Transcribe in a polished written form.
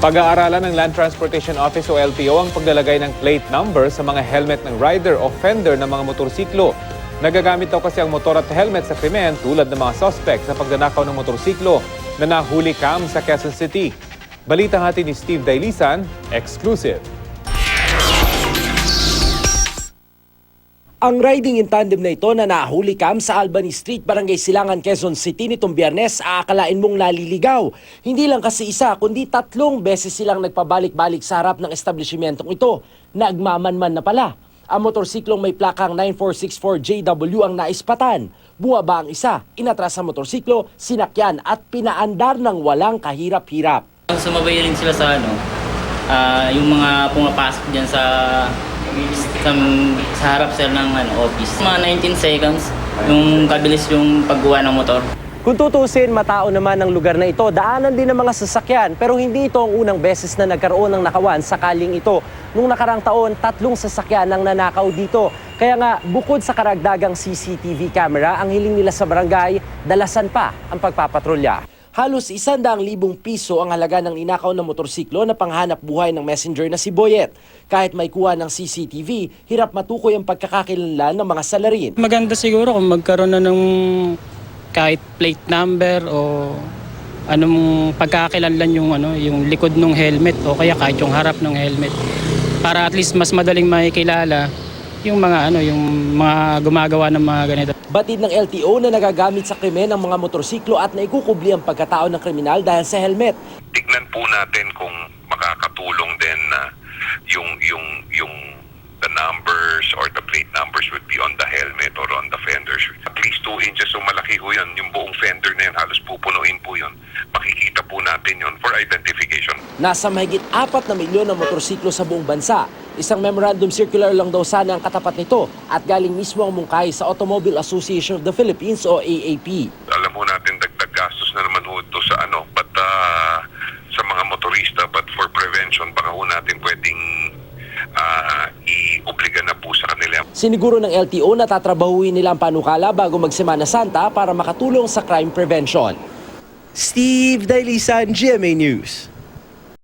Pag-aaralan ng Land Transportation Office o LTO ang paglalagay ng plate number sa mga helmet ng rider o fender ng mga motorsiklo. Nagagamit daw kasi ang motor at helmet sa krimen tulad ng mga suspect sa pagnanakaw ng motorsiklo na nahuli sa Quezon City. Balita natin ni Steve Dailisan, exclusive. Ang riding in tandem na ito na nahuli sa Albany Street, Barangay Silangan, Quezon City nitong Biyernes, aakalain mong naliligaw. Hindi lang kasi isa, kundi 3 beses silang nagpabalik-balik sa harap ng establishmentong ito. Nagmamanman na pala. Ang motorsiklong may plakang 9464JW ang naispatan. Buwaba ang isa, inatras ang motorsiklo, sinakyan at pinaandar ng walang kahirap-hirap. Sumabay rin sila sa yung mga pumapasok dyan sa harap sir ng office. Mga 19 seconds, yung kabilis yung paggawa ng motor. Kung tutusin, matao naman ang lugar na ito. Daanan din ng mga sasakyan, pero hindi ito ang unang beses na nagkaroon ng nakawan sa kaling ito. Nung nakarang taon, 3 sasakyan ang nanakaw dito. Kaya nga, bukod sa karagdagang CCTV camera, ang hiling nila sa barangay, dalasan pa ang pagpapatrolya. Halos 100,000 piso ang halaga ng ninakaw na motorsiklo na panghanap buhay ng messenger na si Boyet. Kahit may kuha ng CCTV, hirap matukoy ang pagkakakilanlan ng mga salarin. Maganda siguro kung magkaroon na ng kahit plate number o anong pagkakakilanlan yung likod ng helmet o kaya kahit yung harap ng helmet. Para at least mas madaling makikilala yung mga gumagawa ng mga ganito. Batid ng LTO na nagagamit sa krimen ang mga motorsiklo at naikukubli ang pagkatao ng kriminal dahil sa helmet. Tignan po natin kung makakatulong din na yung the numbers or the plate numbers would be on the helmet or on the fenders. At least 2 inches, so malaki ho yun. Yung buong fender na yun, halos pupunuin po yun. Makikita po natin yun for identification. Nasa mahigit 4 na milyon na motorsiklo sa buong bansa. Isang memorandum circular lang daw sana ang katapat nito at galing mismo ang mungkahi sa Automobile Association of the Philippines o AAP. Alam mo natin dagdag gastos na naman ho ito sa but sa mga motorista, but for prevention baka ho natin pwedeng i-obliga na po sa kanila. Siniguro ng LTO na tatrabahuin nila ang panukala bago mag-Semana Santa para makatulong sa crime prevention. Steve Dailisan, GMA News.